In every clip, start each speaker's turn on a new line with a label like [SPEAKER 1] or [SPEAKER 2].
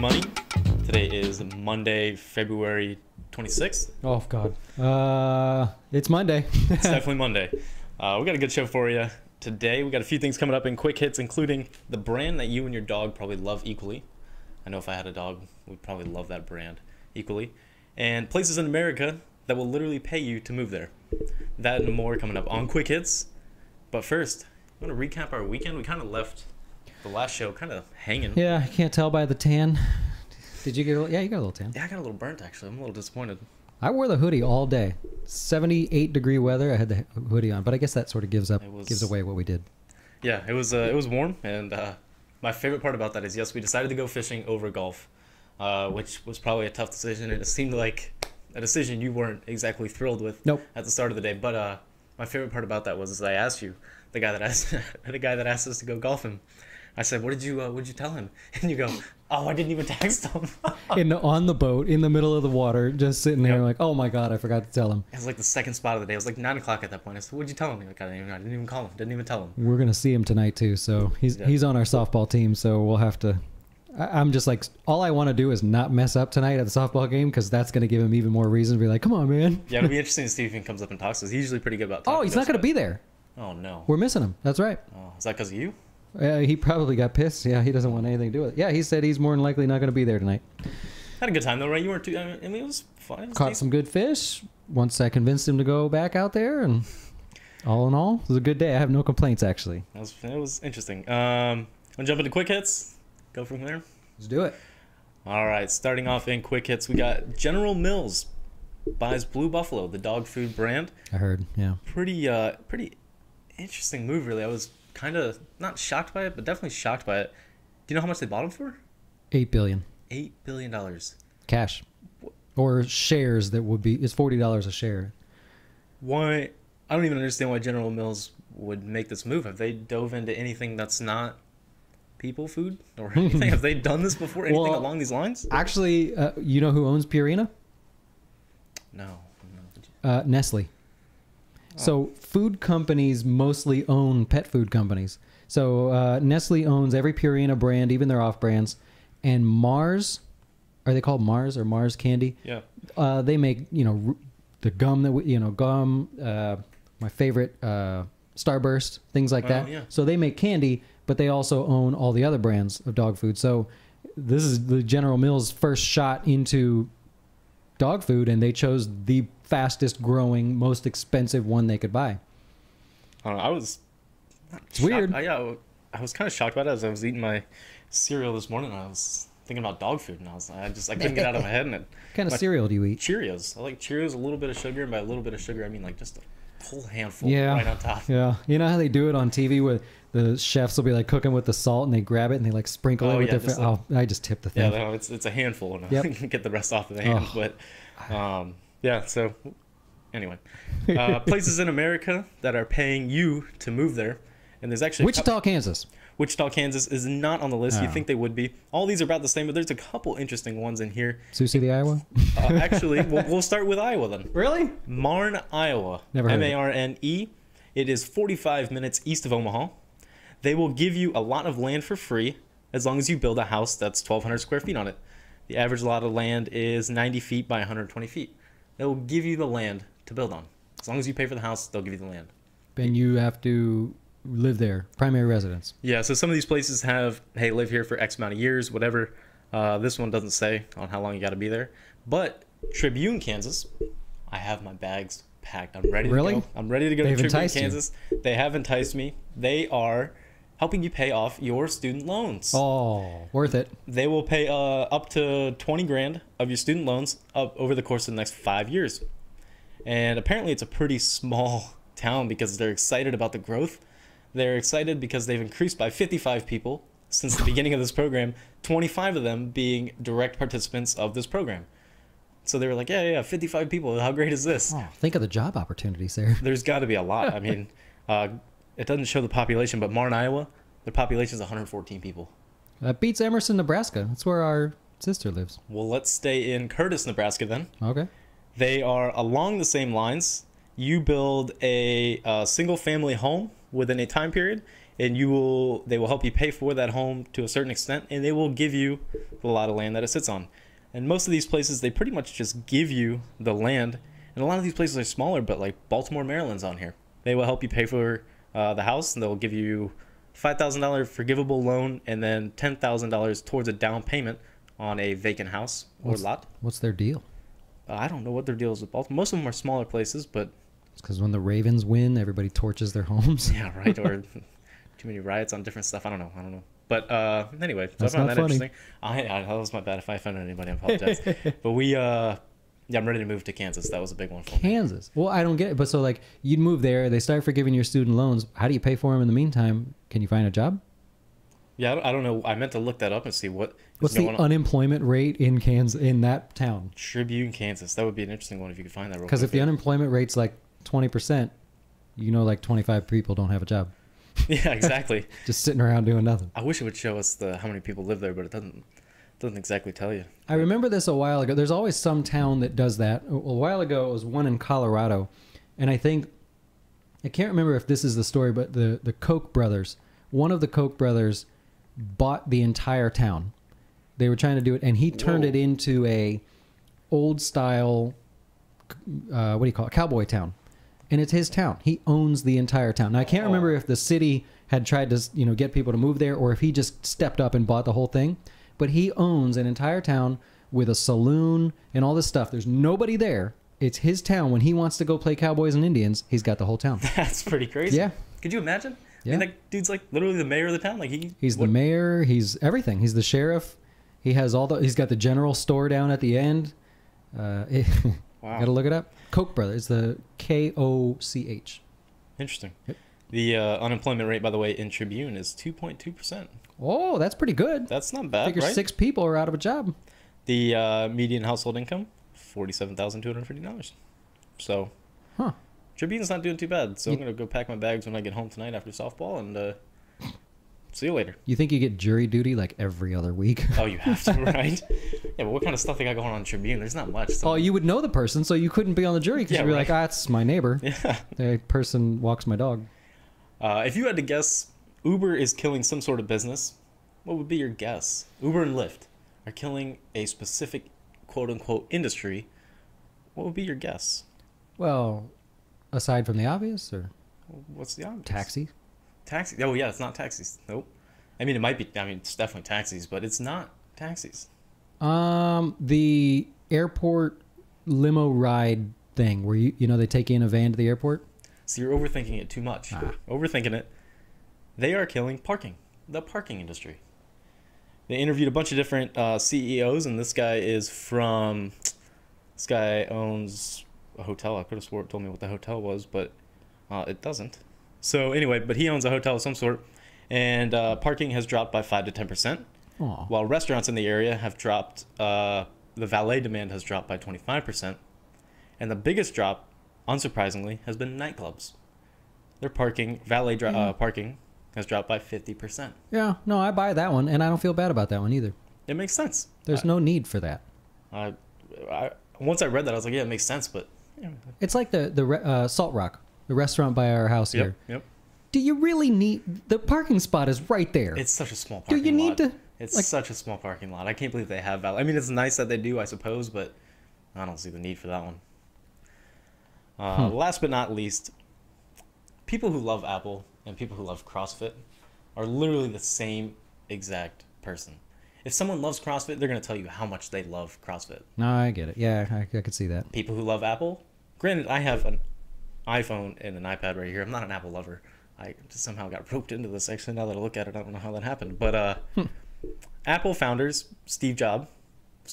[SPEAKER 1] money. Today is Monday, February 26th.
[SPEAKER 2] Oh, God. It's Monday.
[SPEAKER 1] It's definitely Monday. We got a good show for you today. We got a few things coming up in quick hits, including the brand that you and your dog probably love equally. I know if I had a dog, we'd probably love that brand equally. And places in America that will literally pay you to move there. That and more coming up on Quick Hits. But first, I want to recap our weekend. We kind of left the last show kind of hanging.
[SPEAKER 2] Yeah, I can't tell by the tan. Did you get a little? Yeah, you got a little tan.
[SPEAKER 1] Yeah, I got a little burnt, actually. I'm a little disappointed.
[SPEAKER 2] I wore the hoodie all day. 78-degree weather. I had the hoodie on, but I guess that sort of gives away what we did.
[SPEAKER 1] Yeah, it was warm, and my favorite part about that is, yes, we decided to go fishing over golf, which was probably a tough decision, and it seemed like a decision you weren't exactly thrilled with.
[SPEAKER 2] Nope.
[SPEAKER 1] At the start of the day. But my favorite part about that was I asked you, the guy that asked us to go golfing. I said, what did you tell him? And you go, oh, I didn't even text him.
[SPEAKER 2] On the boat, in the middle of the water, just sitting there like, oh my God, I forgot to tell him.
[SPEAKER 1] It was like the second spot of the day. It was like 9 o'clock at that point. I said, what'd you tell him? Like, I didn't even call him. Didn't even tell him.
[SPEAKER 2] We're going to see him tonight too. So he's on our softball team. So we'll have to, I'm just like, all I want to do is not mess up tonight at the softball game, because that's going to give him even more reason to be like, come on, man.
[SPEAKER 1] Yeah, it'll be interesting to see if he comes up and talks to us. He's usually pretty good about talking.
[SPEAKER 2] Oh, he's not going to be there.
[SPEAKER 1] Oh, no.
[SPEAKER 2] We're missing him. That's right.
[SPEAKER 1] Oh, is that because of you?
[SPEAKER 2] He probably got pissed. Yeah, he doesn't want anything to do with it. Yeah, he said he's more than likely not going to be there tonight.
[SPEAKER 1] Had a good time though, right? You weren't too. I mean, it was fun.
[SPEAKER 2] Caught some good fish. Once I convinced him to go back out there, and all in all, it was a good day. I have no complaints, actually.
[SPEAKER 1] It was interesting. Want to jump into quick hits? Go from there.
[SPEAKER 2] Let's do it.
[SPEAKER 1] All right, starting off in quick hits, we got General Mills buys Blue Buffalo, the dog food brand.
[SPEAKER 2] I heard. Yeah.
[SPEAKER 1] Pretty interesting move, really. I was kind of not shocked by it, but definitely shocked by it. Do you know how much they bought them for?
[SPEAKER 2] $8 billion.
[SPEAKER 1] $8 billion.
[SPEAKER 2] Cash. Or shares that would be, it's $40 a share.
[SPEAKER 1] Why? I don't even understand why General Mills would make this move. Have they dove into anything that's not people food or anything? Have they done this before? Anything along these lines?
[SPEAKER 2] Actually, you know who owns Purina?
[SPEAKER 1] No.
[SPEAKER 2] Nestle. So food companies mostly own pet food companies. So Nestle owns every Purina brand, even their off brands. And Mars, are they called Mars or Mars Candy?
[SPEAKER 1] Yeah.
[SPEAKER 2] They make, the gum that my favorite, Starburst, things like that.
[SPEAKER 1] Yeah.
[SPEAKER 2] So they make candy, but they also own all the other brands of dog food. So this is the General Mills' first shot into dog food, and they chose the fastest growing, most expensive one they could buy.
[SPEAKER 1] I don't know. I was
[SPEAKER 2] It's weird.
[SPEAKER 1] I was kind of shocked about it as I was eating my cereal this morning. I was thinking about dog food, and I couldn't get out of my head. And
[SPEAKER 2] What kind of cereal do you eat?
[SPEAKER 1] Cheerios. I like Cheerios, a little bit of sugar, and by a little bit of sugar, I mean like just a whole handful
[SPEAKER 2] Yeah.
[SPEAKER 1] right on top.
[SPEAKER 2] Yeah. You know how they do it on TV where the chefs will be like cooking with the salt and they grab it and they like sprinkle it with their I just tip the thing.
[SPEAKER 1] Yeah, no, it's a handful, and I
[SPEAKER 2] Yep.
[SPEAKER 1] can get the rest off of the hand. But yeah, so anyway, places in America that are paying you to move there, and there's actually
[SPEAKER 2] Wichita, Kansas.
[SPEAKER 1] Wichita, Kansas is not on the list.
[SPEAKER 2] Oh.
[SPEAKER 1] You'd think they would be. All these are about the same, but there's a couple interesting ones in here.
[SPEAKER 2] Sioux City, Iowa?
[SPEAKER 1] Actually, we'll start with Iowa then.
[SPEAKER 2] Really?
[SPEAKER 1] Marne, Iowa.
[SPEAKER 2] Never heard of it.
[SPEAKER 1] M-A-R-N-E. It is 45 minutes east of Omaha. They will give you a lot of land for free as long as you build a house that's 1,200 square feet on it. The average lot of land is 90 feet by 120 feet. They will give you the land to build on. As long as you pay for the house, they'll give you the land.
[SPEAKER 2] And you have to live there, primary residence.
[SPEAKER 1] Yeah, so some of these places have, hey, live here for X amount of years, whatever. This one doesn't say on how long you got to be there. But Tribune, Kansas, I have my bags packed. I'm ready to go. I'm ready to go to Tribune, Kansas. They have enticed me. They are helping you pay off your student loans.
[SPEAKER 2] Oh, worth it.
[SPEAKER 1] They will pay up to 20 grand of your student loans up over the course of the next 5 years. And apparently it's a pretty small town because they're excited about the growth. They're excited because they've increased by 55 people since the beginning of this program, 25 of them being direct participants of this program. So they were like, yeah, 55 people. How great is this?
[SPEAKER 2] Oh, think of the job opportunities there.
[SPEAKER 1] There's got to be a lot. I mean, it doesn't show the population, but Marne, Iowa, their population is 114 people.
[SPEAKER 2] That beats Emerson, Nebraska. That's where our sister lives.
[SPEAKER 1] Well, let's stay in Curtis, Nebraska then.
[SPEAKER 2] Okay.
[SPEAKER 1] They are along the same lines. You build a single-family home within a time period, and they will help you pay for that home to a certain extent, and they will give you the lot of land that it sits on. And most of these places, they pretty much just give you the land. And a lot of these places are smaller, but like Baltimore, Maryland's on here. They will help you pay for the house, and they'll give you $5,000 forgivable loan and then $10,000 towards a down payment on a vacant house or lot.
[SPEAKER 2] What's their deal?
[SPEAKER 1] I don't know what their deal is with Baltimore. Most of them are smaller places, but
[SPEAKER 2] It's because when the Ravens win, everybody torches their homes.
[SPEAKER 1] yeah, right. Or too many riots on different stuff. I don't know. But anyway, so
[SPEAKER 2] That's
[SPEAKER 1] I found
[SPEAKER 2] not
[SPEAKER 1] that
[SPEAKER 2] funny.
[SPEAKER 1] interesting. That was my bad. If I offended anybody, I apologize. But yeah, I'm ready to move to Kansas. That was a big one for me.
[SPEAKER 2] Kansas. Well, I don't get it. But so like you'd move there, they start forgiving your student loans. How do you pay for them in the meantime? Can you find a job?
[SPEAKER 1] Yeah, I don't know. I meant to look that up and see what's
[SPEAKER 2] the unemployment rate in Kansas, in that town?
[SPEAKER 1] Tribune, Kansas. That would be an interesting one if you could find that real quick.
[SPEAKER 2] Because if the unemployment rate's like 20%, like 25 people don't have a job.
[SPEAKER 1] Yeah, exactly.
[SPEAKER 2] Just sitting around doing nothing.
[SPEAKER 1] I wish it would show us how many people live there, but it doesn't exactly tell you.
[SPEAKER 2] I remember this a while ago. There's always some town that does that. A while ago, it was one in Colorado. And I can't remember if this is the story, but the Koch brothers, one of the Koch brothers bought the entire town. They were trying to do it, and he turned it into a old style, what do you call it, cowboy town. And it's his town. He owns the entire town. Now, I can't remember if the city had tried to, get people to move there, or if he just stepped up and bought the whole thing. But he owns an entire town with a saloon and all this stuff. There's nobody there. It's his town. When he wants to go play Cowboys and Indians, he's got the whole town.
[SPEAKER 1] That's pretty crazy.
[SPEAKER 2] Yeah.
[SPEAKER 1] Could you imagine?
[SPEAKER 2] Yeah.
[SPEAKER 1] I mean, that dude's like literally the mayor of the town. Like
[SPEAKER 2] he's the mayor. He's everything. He's the sheriff. He has he's got the general store down at the end.
[SPEAKER 1] Wow.
[SPEAKER 2] Got to look it up. Koch brothers. The Koch.
[SPEAKER 1] Interesting.
[SPEAKER 2] Yep.
[SPEAKER 1] The unemployment rate, by the way, in Tribune is 2.2%.
[SPEAKER 2] Oh, that's pretty good.
[SPEAKER 1] That's not bad,
[SPEAKER 2] Figure
[SPEAKER 1] right?
[SPEAKER 2] 6 people are out of a job.
[SPEAKER 1] The median household income, $47,250. So, Tribune's not doing too bad. So I'm going to go pack my bags when I get home tonight after softball, and see you later.
[SPEAKER 2] You think you get jury duty like every other week?
[SPEAKER 1] Oh, you have to, right? Yeah, but what kind of stuff they got going on in Tribune? There's not much. So.
[SPEAKER 2] Oh, you would know the person, so you couldn't be on the jury because you'd be like, it's my neighbor.
[SPEAKER 1] Yeah.
[SPEAKER 2] The person walks my dog.
[SPEAKER 1] If you had to guess, Uber is killing some sort of business, what would be your guess? Uber and Lyft are killing a specific quote-unquote industry. What would be your guess?
[SPEAKER 2] Well, aside from the obvious, or
[SPEAKER 1] What's the obvious?
[SPEAKER 2] taxi?
[SPEAKER 1] Taxi? Oh, yeah, it's not taxis. Nope. I mean, it might be. I mean, it's definitely taxis, but it's not taxis.
[SPEAKER 2] The airport limo ride thing where they take you in a van to the airport.
[SPEAKER 1] So you're overthinking it too much. Overthinking it. They are killing parking. The parking industry. They interviewed a bunch of different CEOs, and this guy owns a hotel. I could have swore it told me what the hotel was, but it doesn't. So anyway, but he owns a hotel of some sort, and parking has dropped by 5 to 10%.
[SPEAKER 2] Aw.
[SPEAKER 1] While restaurants in the area have dropped, the valet demand has dropped by 25%, and the biggest drop, unsurprisingly, has been nightclubs. Their parking has dropped by 50%.
[SPEAKER 2] Yeah, no, I buy that one, and I don't feel bad about that one either.
[SPEAKER 1] It makes sense.
[SPEAKER 2] There's no need for that.
[SPEAKER 1] Once I read that, I was like, yeah, it makes sense, but... Yeah.
[SPEAKER 2] It's like the Salt Rock, the restaurant by our house here.
[SPEAKER 1] Yep.
[SPEAKER 2] Do you really need... The parking spot is right there.
[SPEAKER 1] It's such a small parking lot.
[SPEAKER 2] Do you need to...
[SPEAKER 1] It's such a small parking lot. I can't believe they have valet. I mean, it's nice that they do, I suppose, but I don't see the need for that one. Last but not least, people who love Apple and people who love CrossFit are literally the same exact person. If someone loves CrossFit, they're going to tell you how much they love CrossFit.
[SPEAKER 2] No, I get it. Yeah, I could see that.
[SPEAKER 1] People who love Apple, granted, I have an iPhone and an iPad right here. I'm not an Apple lover. I just somehow got roped into this. Actually, now that I look at it, I don't know how that happened. But Apple founders, Steve Jobs,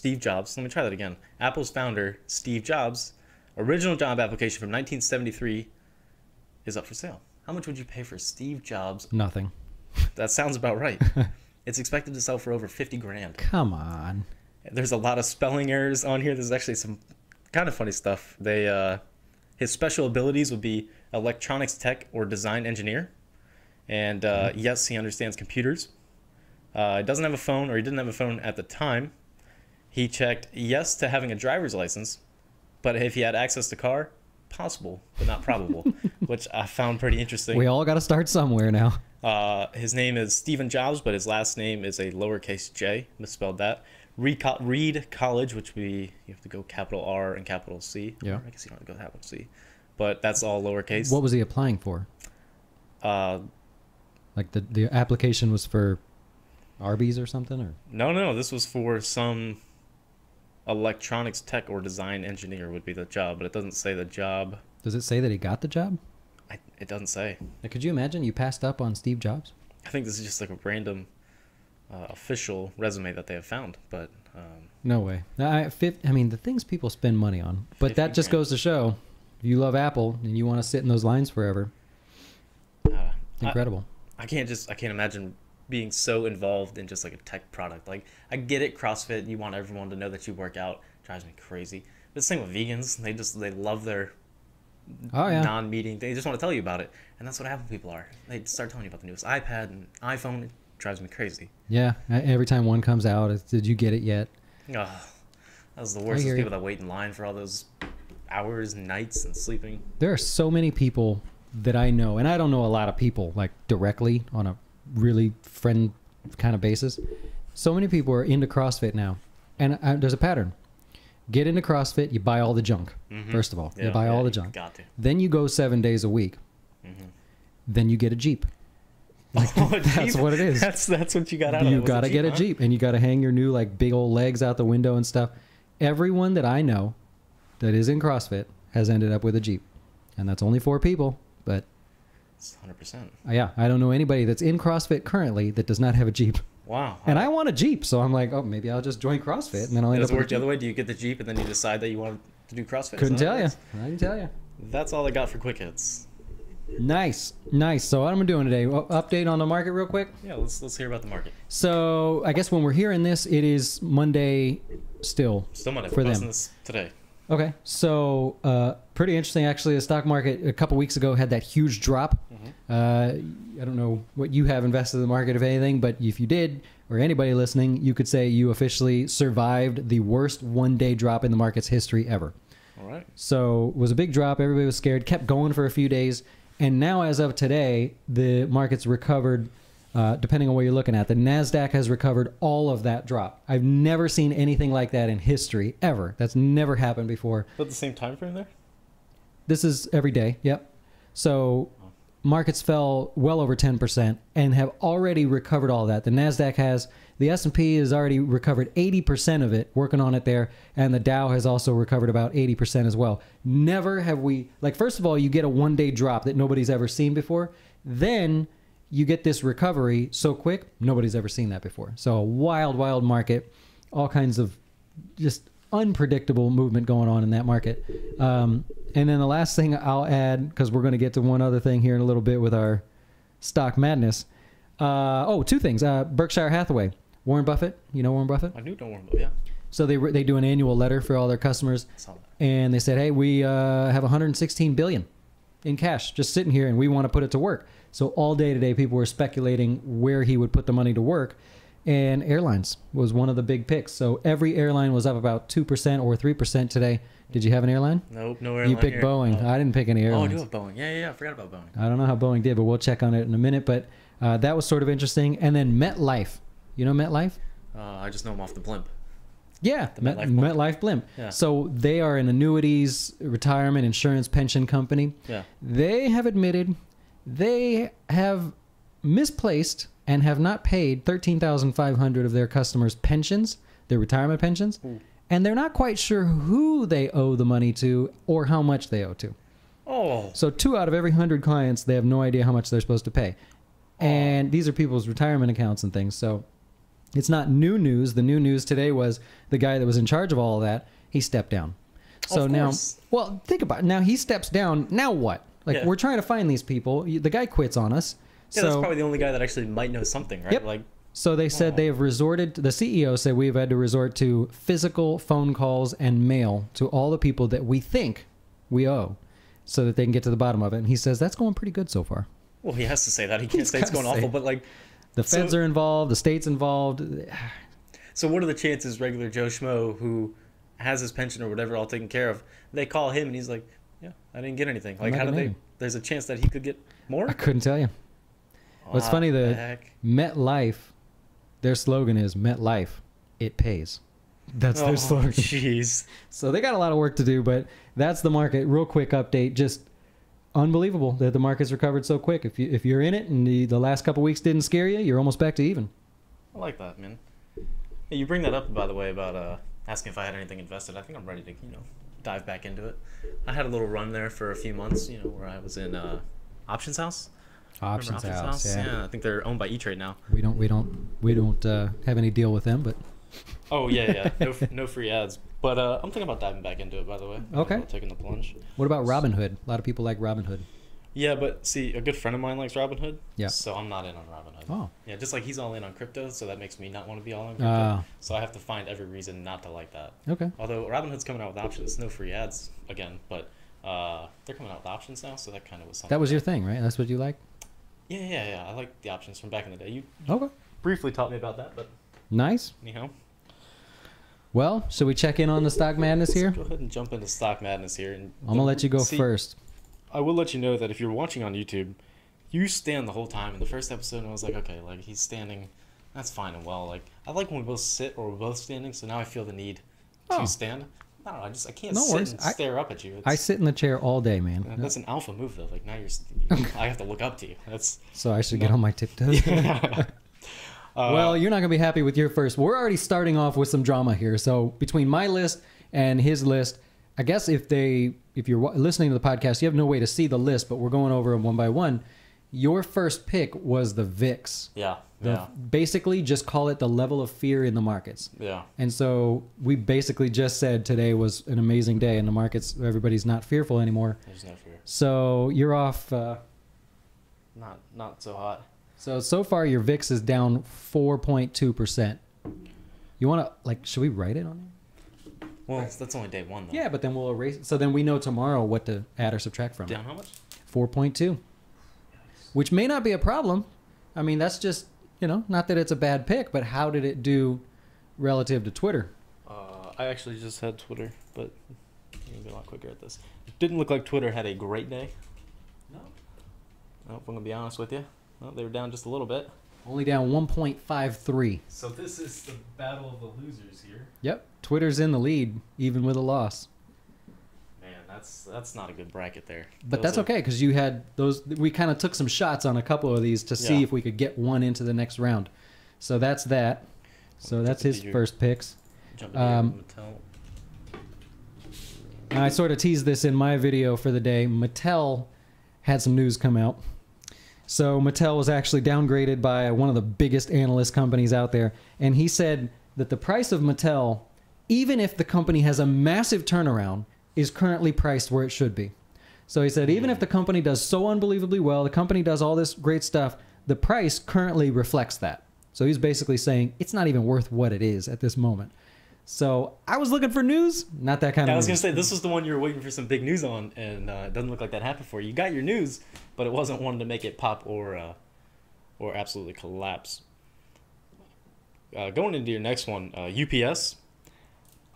[SPEAKER 1] let me try that again. Apple's founder, Steve Jobs' original job application from 1973 is up for sale. How much would you pay for Steve Jobs?
[SPEAKER 2] Nothing.
[SPEAKER 1] That sounds about right. It's expected to sell for over $50,000.
[SPEAKER 2] Come on.
[SPEAKER 1] There's a lot of spelling errors on here. There's actually some kind of funny stuff. His special abilities would be electronics tech or design engineer. And yes, he understands computers. He doesn't have a phone, or he didn't have a phone at the time. He checked yes to having a driver's license, but if he had access to car, possible, but not probable, which I found pretty interesting.
[SPEAKER 2] We all got to start somewhere now.
[SPEAKER 1] His name is Stephen Jobs, but his last name is a lowercase j, misspelled that. Reed College, which you have to go capital R and capital C.
[SPEAKER 2] Yeah.
[SPEAKER 1] I guess you don't have to go capital C, but that's all lowercase.
[SPEAKER 2] What was he applying for? Like the application was for Arby's or something, or
[SPEAKER 1] No, this was for some electronics tech or design engineer would be the job, but it doesn't say the job.
[SPEAKER 2] does it say that he got the job?
[SPEAKER 1] It doesn't say.
[SPEAKER 2] Like, could you imagine you passed up on Steve Jobs?
[SPEAKER 1] I think this is just like a random official resume that they have found, but
[SPEAKER 2] No way. I mean, the things people spend money on, but that just goes to show, if you love Apple and you want to sit in those lines forever, incredible.
[SPEAKER 1] I can't imagine being so involved in just like a tech product. Like, I get it, CrossFit, you want everyone to know that you work out. It drives me crazy. But the same with vegans. They love their non-meeting. They just want to tell you about it. And that's what Apple people are. They start telling you about the newest iPad and iPhone. It drives me crazy.
[SPEAKER 2] Yeah. Every time one comes out, it's, did you get it yet?
[SPEAKER 1] Oh, that was the worst. Those people that wait in line for all those hours, nights, and sleeping.
[SPEAKER 2] There are so many people that I know, and I don't know a lot of people like directly on a really friend kind of basis. So many people are into CrossFit now, and there's a pattern. Get into CrossFit, you buy all the junk. First of all, you buy all the junk.
[SPEAKER 1] Got to.
[SPEAKER 2] Then you go 7 days a week. Then you get a Jeep. Like, that's what it is.
[SPEAKER 1] That's what you got out of it.
[SPEAKER 2] You got to get a Jeep, and you got to hang your new like big old legs out the window and stuff. Everyone that I know that is in CrossFit has ended up with a Jeep, and that's only 4 people, but
[SPEAKER 1] it's 100%.
[SPEAKER 2] Yeah, I don't know anybody that's in CrossFit currently that does not have a Jeep.
[SPEAKER 1] Wow.
[SPEAKER 2] And I want a Jeep, so I'm like, oh, maybe I'll just join CrossFit, and then I'll end up with a Jeep.
[SPEAKER 1] The other way? Do you get the Jeep and then you decide that you want to do CrossFit?
[SPEAKER 2] Couldn't tell you. I can tell you.
[SPEAKER 1] That's all I got for quick hits.
[SPEAKER 2] Nice. So what am I doing today? Update on the market real quick?
[SPEAKER 1] Yeah, let's hear about the market.
[SPEAKER 2] So I guess when we're hearing this, it is Monday still.
[SPEAKER 1] Still Monday.
[SPEAKER 2] For
[SPEAKER 1] we're
[SPEAKER 2] them.
[SPEAKER 1] This today.
[SPEAKER 2] Okay. So pretty interesting, actually. The stock market a couple weeks ago had that huge drop. I don't know what you have invested in the market, if anything, but if you did, or anybody listening, you could say you officially survived the worst one-day drop in the market's history ever.
[SPEAKER 1] All right.
[SPEAKER 2] So it was a big drop. Everybody was scared, kept going for a few days. And now, as of today, the market's recovered, depending on what you're looking at. The NASDAQ has recovered all of that drop. I've never seen anything like that in history, ever. That's never happened before.
[SPEAKER 1] Is that the same time frame there?
[SPEAKER 2] This is every day, yep. So markets fell well over 10% and have already recovered all that. The NASDAQ has, the S&P has already recovered 80% of it, working on it there, and the Dow has also recovered about 80% as well. Never have we, like, first of all, you get a one-day drop that nobody's ever seen before. Then you get this recovery so quick, nobody's ever seen that before. So a wild, wild market, all kinds of just unpredictable movement going on in that market. And then the last thing I'll add, because we're going to get to one other thing here in a little bit with our stock madness. 2 things. Berkshire Hathaway, Warren Buffett. You know Warren Buffett?
[SPEAKER 1] I do know Warren Buffett, yeah.
[SPEAKER 2] So they do an annual letter for all their customers, and they said, hey, we have 116 billion in cash just sitting here, and we want to put it to work. So all day today, people were speculating where he would put the money to work, and airlines was one of the big picks. So every airline was up about 2% or 3% today. Did you have an airline?
[SPEAKER 1] Nope, no airline.
[SPEAKER 2] You picked
[SPEAKER 1] here.
[SPEAKER 2] Boeing. I didn't pick any airlines.
[SPEAKER 1] Oh, I do have Boeing. Yeah, I forgot about Boeing.
[SPEAKER 2] I don't know how Boeing did, but we'll check on it in a minute. But that was sort of interesting. And then MetLife. You know MetLife?
[SPEAKER 1] I just know them off the blimp.
[SPEAKER 2] Yeah,
[SPEAKER 1] The MetLife
[SPEAKER 2] Blimp.
[SPEAKER 1] Yeah.
[SPEAKER 2] So they are an annuities, retirement, insurance, pension company.
[SPEAKER 1] Yeah.
[SPEAKER 2] They have admitted they have misplaced and have not paid 13,500 of their customers' pensions, their retirement pensions. Ooh. And they're not quite sure who they owe the money to or how much they owe to.
[SPEAKER 1] Oh.
[SPEAKER 2] So 2 out of every 100 clients, they have no idea how much they're supposed to pay. And these are people's retirement accounts and things. So it's not new news. The new news today was the guy that was in charge of all of that, he stepped down. So now, well, think about it. Now he steps down. Now what? Like, we're trying to find these people. The guy quits on us.
[SPEAKER 1] Yeah, that's probably the only guy that actually might know something, right?
[SPEAKER 2] Yep.
[SPEAKER 1] Like,
[SPEAKER 2] so they said they have resorted, the CEO said we've had to resort to physical phone calls and mail to all the people that we think we owe so that they can get to the bottom of it. And he says that's going pretty good so far.
[SPEAKER 1] Well, he has to say that. He can't say it's going awful, but like...
[SPEAKER 2] The feds are involved, the state's involved.
[SPEAKER 1] So what are the chances regular Joe Schmo who has his pension or whatever all taken care of, they call him and he's like, Yeah, I didn't get anything.
[SPEAKER 2] I'm
[SPEAKER 1] Like,
[SPEAKER 2] not
[SPEAKER 1] how did
[SPEAKER 2] gonna
[SPEAKER 1] they?
[SPEAKER 2] name
[SPEAKER 1] There's a chance that he could get more.
[SPEAKER 2] I couldn't tell you. What's funny,
[SPEAKER 1] The
[SPEAKER 2] the
[SPEAKER 1] heck?
[SPEAKER 2] MetLife, their slogan is MetLife, it pays. That's
[SPEAKER 1] Oh,
[SPEAKER 2] their slogan.
[SPEAKER 1] jeez.
[SPEAKER 2] So they got a lot of work to do, but that's the market. Real quick update. Just unbelievable that the market's recovered so quick. If you're in it and the last couple weeks didn't scare you, you're almost back to even.
[SPEAKER 1] I like that, man. Hey, you bring that up, by the way, about asking if I had anything invested. I think I'm ready to, dive back into it. I had a little run there for a few months, where I was in Options House. Remember
[SPEAKER 2] Options House, yeah.
[SPEAKER 1] I think they're owned by E-Trade now.
[SPEAKER 2] We don't have any deal with them, but
[SPEAKER 1] Oh yeah. No free ads. But I'm thinking about diving back into it, by the way.
[SPEAKER 2] Okay.
[SPEAKER 1] Taking the plunge.
[SPEAKER 2] what about Robinhood? A lot of people like Robinhood.
[SPEAKER 1] Yeah, but see, a good friend of mine likes Robinhood.
[SPEAKER 2] Yeah.
[SPEAKER 1] So I'm not in on Robinhood.
[SPEAKER 2] Oh.
[SPEAKER 1] Yeah, just like he's all in on crypto, so that makes me not want to be all in crypto.
[SPEAKER 2] Ah.
[SPEAKER 1] So I have to find every reason not to like that.
[SPEAKER 2] Okay.
[SPEAKER 1] Although Robinhood's coming out with options, no free ads again, but they're coming out with options now, so that kind of was something.
[SPEAKER 2] That was your thing, right? That's what you like?
[SPEAKER 1] Yeah. I like the options from back in the day. You
[SPEAKER 2] Okay.
[SPEAKER 1] briefly taught me about that, but
[SPEAKER 2] Nice.
[SPEAKER 1] anyhow.
[SPEAKER 2] Well, should we check in on the stock madness here?
[SPEAKER 1] Let's go ahead and jump into stock madness here. And
[SPEAKER 2] I'm going to let you go
[SPEAKER 1] see,
[SPEAKER 2] first.
[SPEAKER 1] I will let you know that if you're watching on YouTube, you stand the whole time. In the first episode, I was like, okay, like he's standing, that's fine and well. Like I like when we both sit or we're both standing, so now I feel the need to stand. I don't know, I can't
[SPEAKER 2] No
[SPEAKER 1] sit
[SPEAKER 2] worries.
[SPEAKER 1] and stare up at you.
[SPEAKER 2] I sit in the chair all day, man.
[SPEAKER 1] That's an alpha move though. Like now I have to look up to you. That's
[SPEAKER 2] So I should get on my tiptoes. Well, you're not going to be happy with your first. We're already starting off with some drama here. So between my list and his list, I guess if you're listening to the podcast, you have no way to see the list, but we're going over them one by one. Your first pick was the VIX.
[SPEAKER 1] yeah.
[SPEAKER 2] Basically, just call it the level of fear in the markets.
[SPEAKER 1] Yeah.
[SPEAKER 2] And so we basically just said today was an amazing day in the markets. Everybody's not fearful anymore.
[SPEAKER 1] There's no fear.
[SPEAKER 2] So you're off.
[SPEAKER 1] Not so hot.
[SPEAKER 2] So far your VIX is down 4.2%. You want to should we write it on there?
[SPEAKER 1] Well, that's only day one though.
[SPEAKER 2] Yeah, but then we'll erase it. So then we know tomorrow what to add or subtract from
[SPEAKER 1] Down how much?
[SPEAKER 2] 4.2, which may not be a problem. I mean, that's just, not that it's a bad pick, but how did it do relative to Twitter?
[SPEAKER 1] I actually just had Twitter, but I'm gonna be a lot quicker at this. It didn't look like Twitter had a great day.
[SPEAKER 2] No.
[SPEAKER 1] If I'm gonna be honest with you. Well, they were down just a little bit.
[SPEAKER 2] Only down 1.53.
[SPEAKER 1] So this is the battle of the losers here.
[SPEAKER 2] Yep. Twitter's in the lead, even with a loss.
[SPEAKER 1] Man, that's not a good bracket there.
[SPEAKER 2] But that's okay, because you had those. We kind of took some shots on a couple of these to see if we could get one into the next round. So that's that. So that's his first picks.
[SPEAKER 1] Jump into Mattel.
[SPEAKER 2] I sort of teased this in my video for the day. Mattel had some news come out. So Mattel was actually downgraded by one of the biggest analyst companies out there. And he said that the price of Mattel, even if the company has a massive turnaround, is currently priced where it should be. So he said, even if the company does so unbelievably well, the company does all this great stuff, the price currently reflects that. So he's basically saying it's not even worth what it is at this moment. So I was looking for news, not that kind of
[SPEAKER 1] I was
[SPEAKER 2] news.
[SPEAKER 1] going to say, this was the one you were waiting for some big news on, and it doesn't look like that happened for you. You got your news, but it wasn't one to make it pop or absolutely collapse. Going into your next one, UPS.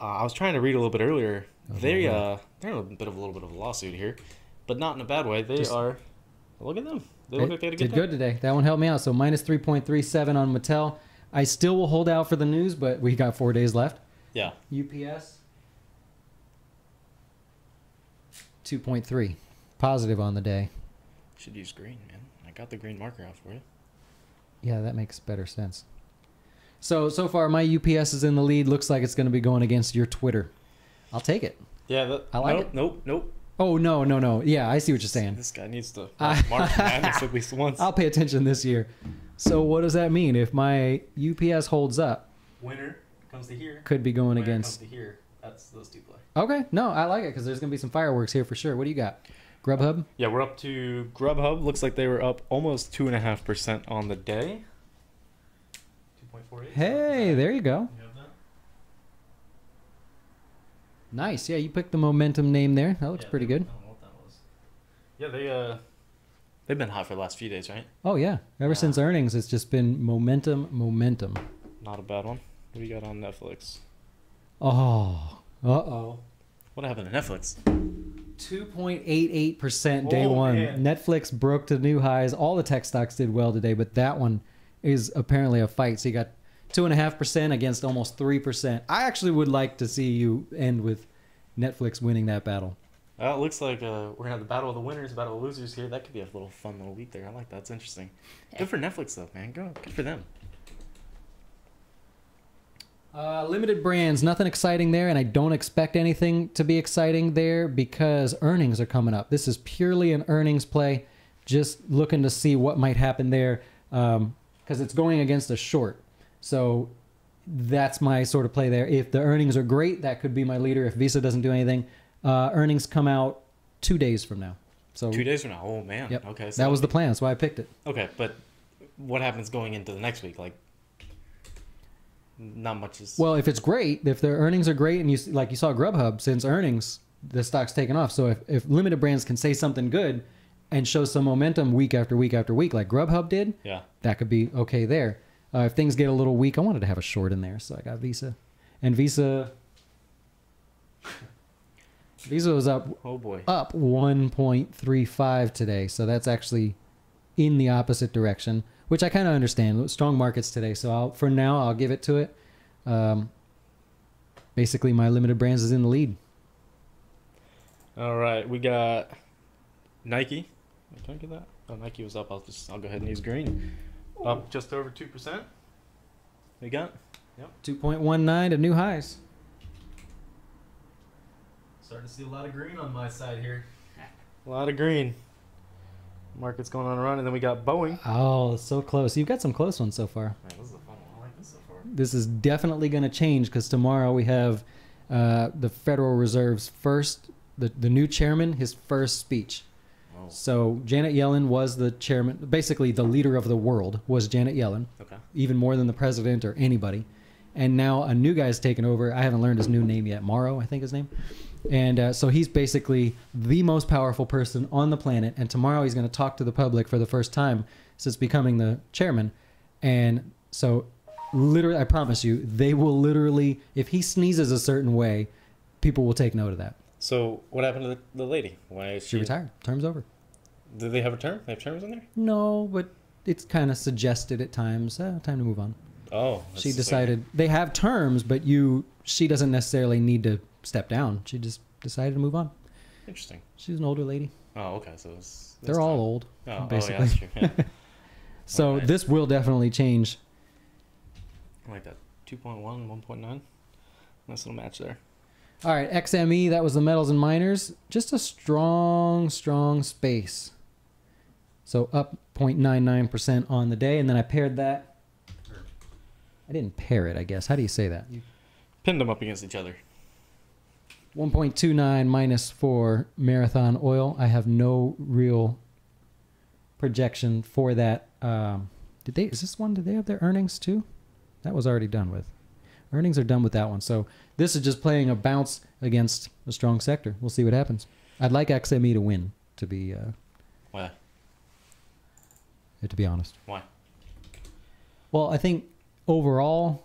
[SPEAKER 1] I was trying to read a little bit earlier. They're in a little bit of a lawsuit here, but not in a bad way. Look at them. They look like they had a
[SPEAKER 2] did good today. That one helped me out. So minus 3.37 on Mattel. I still will hold out for the news, but we got 4 days left.
[SPEAKER 1] Yeah.
[SPEAKER 2] UPS 2.3 positive on the day.
[SPEAKER 1] Should use green, man. I got the green marker out for you.
[SPEAKER 2] Yeah, that makes better sense. So far my UPS is in the lead. Looks like it's going to be going against your Twitter. I'll take it.
[SPEAKER 1] Yeah,
[SPEAKER 2] I like it.
[SPEAKER 1] Nope.
[SPEAKER 2] Oh, no. Yeah, I see what you're saying.
[SPEAKER 1] This guy needs to watch March Madness at least once.
[SPEAKER 2] I'll pay attention this year. So what does that mean? If my UPS holds up,
[SPEAKER 1] Winner comes to here.
[SPEAKER 2] could be going
[SPEAKER 1] Winner
[SPEAKER 2] against.
[SPEAKER 1] comes to here. That's those two play.
[SPEAKER 2] Okay, no, I like it because there's going to be some fireworks here for sure. What do you got? Grubhub?
[SPEAKER 1] Yeah, we're up to Grubhub. Looks like they were up almost 2.5% on the day. 2.48.
[SPEAKER 2] Hey, there you go.
[SPEAKER 1] You have that?
[SPEAKER 2] Nice. Yeah, you picked the momentum name there. That looks pretty good.
[SPEAKER 1] I don't know what that was. Yeah, they've been hot for the last few days, right?
[SPEAKER 2] Oh, yeah. Ever since earnings, it's just been momentum.
[SPEAKER 1] Not a bad one. What do you got on Netflix?
[SPEAKER 2] Oh. Uh-oh.
[SPEAKER 1] What happened to Netflix?
[SPEAKER 2] 2.88% day
[SPEAKER 1] Oh,
[SPEAKER 2] one.
[SPEAKER 1] man.
[SPEAKER 2] Netflix broke to new highs. All the tech stocks did well today, but that one is apparently a fight. So you got 2.5% against almost 3%. I actually would like to see you end with Netflix winning that battle.
[SPEAKER 1] Well, it looks like we're gonna have the battle of the winners, battle of the losers here. That could be a little fun little week there. I like that. That's interesting. Good for Netflix though, man. Good for them.
[SPEAKER 2] Limited brands, nothing exciting there, and I don't expect anything to be exciting there because earnings are coming up. This is purely an earnings play, just looking to see what might happen there because it's going against a short. So that's my sort of play there. If the earnings are great, that could be my leader. If Visa doesn't do anything, earnings come out 2 days from now. So
[SPEAKER 1] 2 days from now. Oh man.
[SPEAKER 2] Yep.
[SPEAKER 1] Okay. So
[SPEAKER 2] that was the plan. That's why I picked it.
[SPEAKER 1] Okay, but what happens going into the next week? Like, not much is.
[SPEAKER 2] Well, if it's great, if their earnings are great, and you saw Grubhub, since earnings, the stock's taken off. So if limited brands can say something good and show some momentum week after week after week, like Grubhub did,
[SPEAKER 1] yeah,
[SPEAKER 2] that could be okay there. If things get a little weak, I wanted to have a short in there, so I got Visa, and Visa was up.
[SPEAKER 1] Oh boy.
[SPEAKER 2] Up 1.35 today, so that's actually in the opposite direction, which I kind of understand. Strong markets today, so for now I'll give it to it. Basically, my limited brands is in the lead.
[SPEAKER 1] All right, we got Nike. Can I get that? Oh, Nike was up. I'll go ahead and use green. Up just over 2%. We got. Yep.
[SPEAKER 2] 2.19 to new highs.
[SPEAKER 1] Starting to see a lot of green on my side here. A lot of green. Market's going on a run, and then we got Boeing.
[SPEAKER 2] Oh, so close. You've got some close ones so far.
[SPEAKER 1] Man, this is a fun one. I like this so far.
[SPEAKER 2] This is definitely going to change because tomorrow we have the Federal Reserve's first, the new chairman, his first speech.
[SPEAKER 1] Oh.
[SPEAKER 2] So Janet Yellen was the chairman, basically the leader of the world was Janet Yellen.
[SPEAKER 1] Okay.
[SPEAKER 2] Even more than the president or anybody. And now a new guy's taken over. I haven't learned his new name yet. Morrow, I think his name. And so he's basically the most powerful person on the planet. And tomorrow he's going to talk to the public for the first time since becoming the chairman. And so literally, I promise you, they will literally, if he sneezes a certain way, people will take note of that.
[SPEAKER 1] So what happened to the lady? Why is
[SPEAKER 2] She retired. Term's over.
[SPEAKER 1] Do they have a term? They have terms in there?
[SPEAKER 2] No, but it's kind of suggested at times. Time to move on.
[SPEAKER 1] Oh.
[SPEAKER 2] She decided they have terms, but she doesn't necessarily need to step down. She just decided to move on.
[SPEAKER 1] Interesting.
[SPEAKER 2] She's an older lady.
[SPEAKER 1] Oh, okay. So
[SPEAKER 2] they're all old, basically.
[SPEAKER 1] Oh, yeah, that's true. Yeah.
[SPEAKER 2] So
[SPEAKER 1] right.
[SPEAKER 2] This will definitely change.
[SPEAKER 1] I like that. 2.1, 1.9. Nice little match there.
[SPEAKER 2] All right, XME, that was the metals and miners. Just a strong space. So up 0.99% on the day, and then I paired that. I didn't pair it, I guess. How do you say that?
[SPEAKER 1] Pinned them up against each other.
[SPEAKER 2] 1.29 minus for Marathon Oil. I have no real projection for that. Did they have their earnings too? That was already done with. Earnings are done with that one. So this is just playing a bounce against a strong sector. We'll see what happens. I'd like XME to win, to be
[SPEAKER 1] Why?
[SPEAKER 2] To be honest.
[SPEAKER 1] Why?
[SPEAKER 2] Well, I think overall,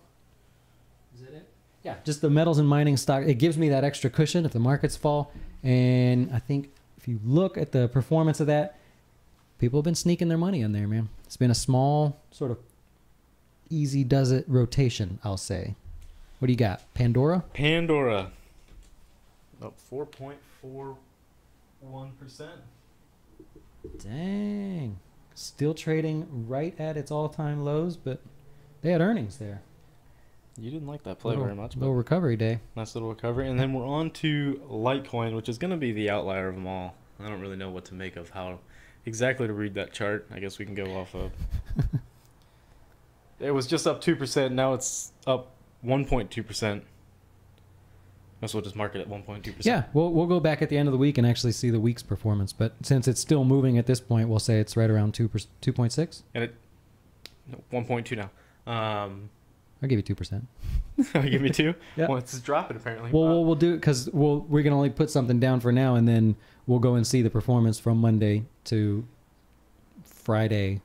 [SPEAKER 2] is that it? Yeah, just the metals and mining stock. It gives me that extra cushion if the markets fall. And I think if you look at the performance of that, people have been sneaking their money in there, man. It's been a small sort of easy does it rotation, I'll say. What do you got? Pandora?
[SPEAKER 1] Pandora. Up 4.41%.
[SPEAKER 2] Dang. Still trading right at its all-time lows, but they had earnings there.
[SPEAKER 1] You didn't like that play very much.
[SPEAKER 2] Little recovery day.
[SPEAKER 1] Nice little recovery. And then we're on to Litecoin, which is going to be the outlier of them all. I don't really know what to make of how exactly to read that chart. I guess we can go off of. It was just up 2%. Now it's up 1.2%. Guess we'll just mark it at 1.2%.
[SPEAKER 2] Yeah, we'll go back at the end of the week and actually see the week's performance. But since it's still moving at this point, we'll say it's right around 2.6.
[SPEAKER 1] And 1.2 now.
[SPEAKER 2] I'll give you 2%.
[SPEAKER 1] Give me 2?
[SPEAKER 2] Yeah.
[SPEAKER 1] Well, it's dropping apparently.
[SPEAKER 2] Well, we'll do it because we can only put something down for now, and then we'll go and see the performance from Monday to Friday.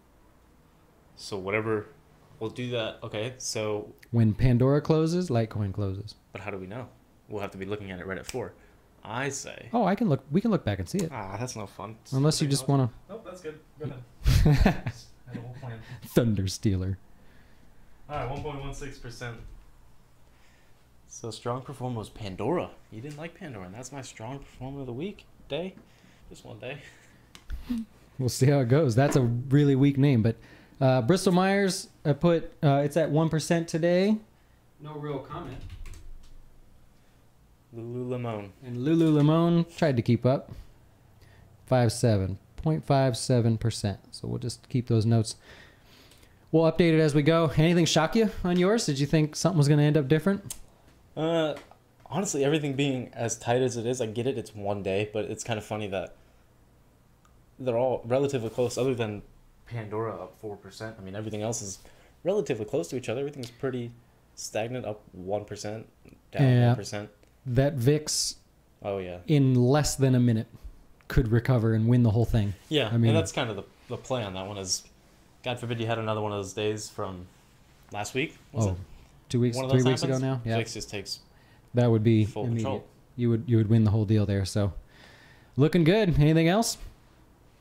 [SPEAKER 1] So whatever, we'll do that. Okay, so.
[SPEAKER 2] When Pandora closes, Litecoin closes.
[SPEAKER 1] But how do we know? We'll have to be looking at it right at 4. I say.
[SPEAKER 2] Oh, I can look. We can look back and see it.
[SPEAKER 1] Ah, that's no fun.
[SPEAKER 2] Unless you just want
[SPEAKER 1] Nope, that's good. Go ahead.
[SPEAKER 2] to.
[SPEAKER 1] I had a whole plan.
[SPEAKER 2] Thunder Stealer.
[SPEAKER 1] All right, 1.16%. So strong performer was Pandora. You didn't like Pandora, and that's my strong performer of the week. Day. Just one day.
[SPEAKER 2] We'll see how it goes. That's a really weak name, but Bristol Myers, I put it's at 1% today. No real comment.
[SPEAKER 1] Lululemon.
[SPEAKER 2] And Lululemon tried to keep up. 0.57%. So we'll just keep those notes. We'll update it as we go. Anything shock you on yours? Did you think something was going to end up different?
[SPEAKER 1] Honestly, everything being as tight as it is, I get it. It's one day, but it's kind of funny that they're all relatively close, other than Pandora up 4%. I mean, everything else is relatively close to each other. Everything's pretty stagnant, up 1%, down 1%.
[SPEAKER 2] That VIX,
[SPEAKER 1] Oh, yeah.
[SPEAKER 2] in less than a minute, could recover and win the whole thing.
[SPEAKER 1] Yeah,
[SPEAKER 2] I mean,
[SPEAKER 1] and that's kind of the play on that one is, God forbid you had another one of those days from last week. Was it?
[SPEAKER 2] 2 weeks,
[SPEAKER 1] One of
[SPEAKER 2] 3
[SPEAKER 1] those
[SPEAKER 2] weeks ago
[SPEAKER 1] happens?
[SPEAKER 2] now. Yeah,
[SPEAKER 1] VIX just takes
[SPEAKER 2] that would be
[SPEAKER 1] full
[SPEAKER 2] immediate.
[SPEAKER 1] control.
[SPEAKER 2] You would win the whole deal there. So, looking good. Anything else?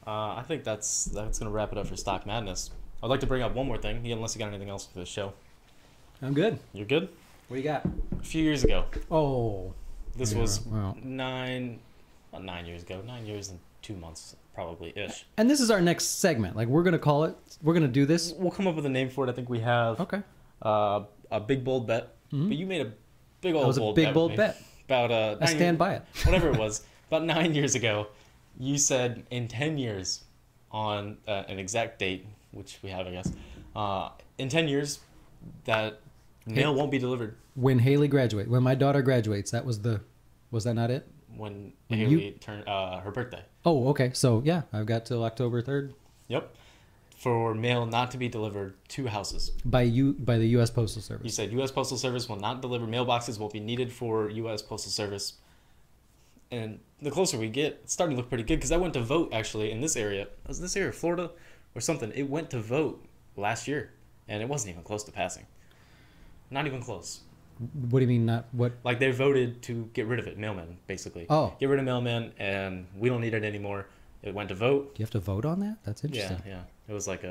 [SPEAKER 1] I think that's gonna wrap it up for Stock Madness. I'd like to bring up one more thing, unless you got anything else for the show.
[SPEAKER 2] I'm good.
[SPEAKER 1] You're good.
[SPEAKER 2] What do you got?
[SPEAKER 1] A few years ago,
[SPEAKER 2] Oh,
[SPEAKER 1] this
[SPEAKER 2] yeah,
[SPEAKER 1] was
[SPEAKER 2] well.
[SPEAKER 1] 9 years ago, 9 years and 2 months probably ish.
[SPEAKER 2] And this is our next segment. Like, we're gonna call it. We're gonna do this.
[SPEAKER 1] We'll come up with a name for it. I think we have
[SPEAKER 2] Okay.
[SPEAKER 1] a big bold bet,
[SPEAKER 2] Mhm.
[SPEAKER 1] but you made a big old
[SPEAKER 2] That was a
[SPEAKER 1] bold
[SPEAKER 2] big
[SPEAKER 1] bet
[SPEAKER 2] bold
[SPEAKER 1] with me
[SPEAKER 2] bet.
[SPEAKER 1] about
[SPEAKER 2] I stand by it.
[SPEAKER 1] whatever it was, about 9 years ago. You said in 10 years, on an exact date, which we have, I guess, in 10 years, that mail won't be delivered
[SPEAKER 2] When Haley graduates, when my daughter graduates, was that not it?
[SPEAKER 1] when
[SPEAKER 2] When
[SPEAKER 1] Haley turned her birthday.
[SPEAKER 2] Oh, okay. So yeah, I've got till October 3rd
[SPEAKER 1] Yep. For mail not to be delivered to houses.
[SPEAKER 2] by the U.S. Postal
[SPEAKER 1] You
[SPEAKER 2] Service.
[SPEAKER 1] said U.S. Postal Service will not deliver mailboxes will be needed for U.S. Postal Service. And the closer we get, it's starting to look pretty good because I went to vote actually in this area. Was this area Florida or something? It went to vote last year and it wasn't even close to passing. Not even close.
[SPEAKER 2] What do you mean not what?
[SPEAKER 1] Like they voted to get rid of it, mailmen basically.
[SPEAKER 2] Oh,
[SPEAKER 1] Get rid of mailmen and we don't need it anymore. It went to vote.
[SPEAKER 2] do you have to vote on that? That's interesting.
[SPEAKER 1] Yeah. It was like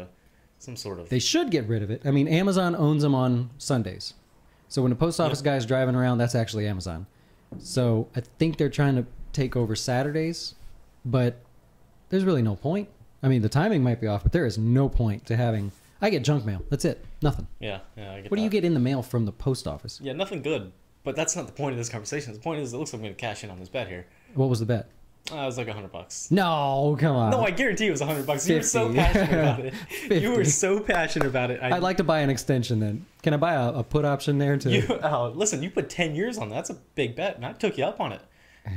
[SPEAKER 1] some sort of.
[SPEAKER 2] They should get rid of it. I mean, Amazon owns them on Sundays. So when the post office guy's driving around, that's actually Amazon. So I think they're trying to take over Saturdays, but there's really no point. I mean, the timing might be off, but there is no point to having. I get junk mail. That's it. Nothing.
[SPEAKER 1] Yeah. I get
[SPEAKER 2] What do you
[SPEAKER 1] that.
[SPEAKER 2] get in the mail from the post office?
[SPEAKER 1] Yeah, nothing good. But that's not the point of this conversation. The point is, it looks like I'm going to cash in on this bet here.
[SPEAKER 2] What was the bet?
[SPEAKER 1] It was like $100.
[SPEAKER 2] No, come on.
[SPEAKER 1] No, I guarantee it was $100. You were so
[SPEAKER 2] 50.
[SPEAKER 1] passionate about it.
[SPEAKER 2] 50.
[SPEAKER 1] You were so passionate about it.
[SPEAKER 2] I'd like to buy an extension then. Can I buy a put option there too?
[SPEAKER 1] Listen, you put 10 years on that. That's a big bet, and I took you up on it.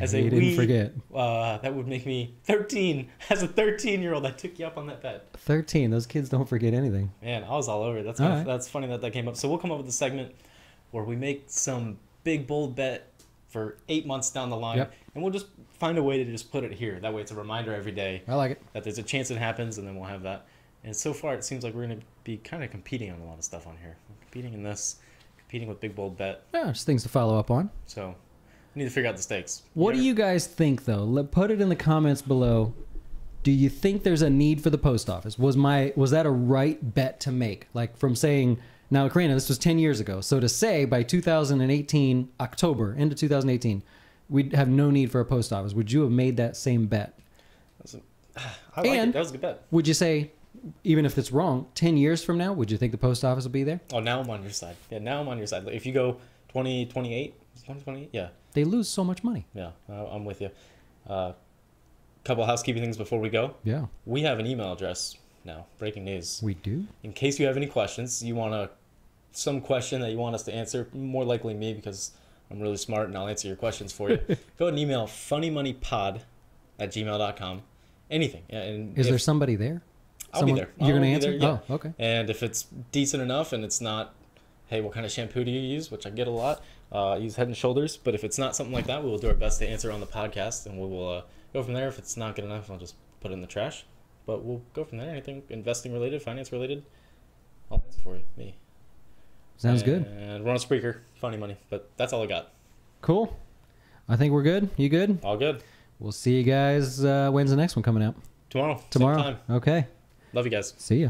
[SPEAKER 2] You didn't forget.
[SPEAKER 1] That would make me 13. As a 13-year-old, I took you up on that bet.
[SPEAKER 2] 13. Those kids don't forget anything.
[SPEAKER 1] Man, I was all over it. That's
[SPEAKER 2] All right.
[SPEAKER 1] that's funny that came up. So we'll come up with a segment where we make some big bold bet for 8 months down the line,
[SPEAKER 2] Yep.
[SPEAKER 1] and we'll just find a way to just put it here. That way, it's a reminder every day
[SPEAKER 2] I like it.
[SPEAKER 1] that there's a chance it happens, and then we'll have that. And so far, it seems like we're going to be kind of competing on a lot of stuff on here. We're competing in this, competing with big bold bet.
[SPEAKER 2] Yeah, just things to follow up on.
[SPEAKER 1] So we need to figure out the stakes.
[SPEAKER 2] What do you guys think, though? Put it in the comments below. Do you think there's a need for the post office? Was that a right bet to make? Like from saying, now, Karina, this was 10 years ago. So to say by 2018, October, end of 2018, we'd have no need for a post office. Would you have made that same bet?
[SPEAKER 1] I like it. That was a good bet.
[SPEAKER 2] Would you say, even if it's wrong, 10 years from now, would you think the post office will be there?
[SPEAKER 1] Oh, now I'm on your side. Yeah, now I'm on your side. If you go 2028, 2028, yeah.
[SPEAKER 2] They lose so much money.
[SPEAKER 1] Yeah, I'm with you. Couple housekeeping things before we go.
[SPEAKER 2] Yeah,
[SPEAKER 1] We have an email address now. Breaking news.
[SPEAKER 2] we do.
[SPEAKER 1] In case you have any questions, some question that you want us to answer, more likely me because I'm really smart and I'll answer your questions for you. Go ahead and email funnymoneypod@gmail.com. Anything. And
[SPEAKER 2] Is there somebody there?
[SPEAKER 1] I'll be there.
[SPEAKER 2] You're going to
[SPEAKER 1] I'll be
[SPEAKER 2] answer?
[SPEAKER 1] there, yeah.
[SPEAKER 2] Oh, okay.
[SPEAKER 1] And if it's decent enough and it's not, hey, what kind of shampoo do you use? Which I get a lot. Use Head and Shoulders. But if it's not something like that, we will do our best to answer on the podcast. And we will go from there. If it's not good enough, I'll just put it in the trash. But we'll go from there. Anything investing related, finance related, I'll answer for you. Me.
[SPEAKER 2] Sounds good.
[SPEAKER 1] And we're on Spreaker. Funny money. But that's all I got.
[SPEAKER 2] Cool. I think we're good. You good?
[SPEAKER 1] All good.
[SPEAKER 2] We'll see you guys. When's the next one coming out?
[SPEAKER 1] Tomorrow. Same
[SPEAKER 2] Tomorrow.
[SPEAKER 1] time.
[SPEAKER 2] Okay.
[SPEAKER 1] Love you guys.
[SPEAKER 2] See ya.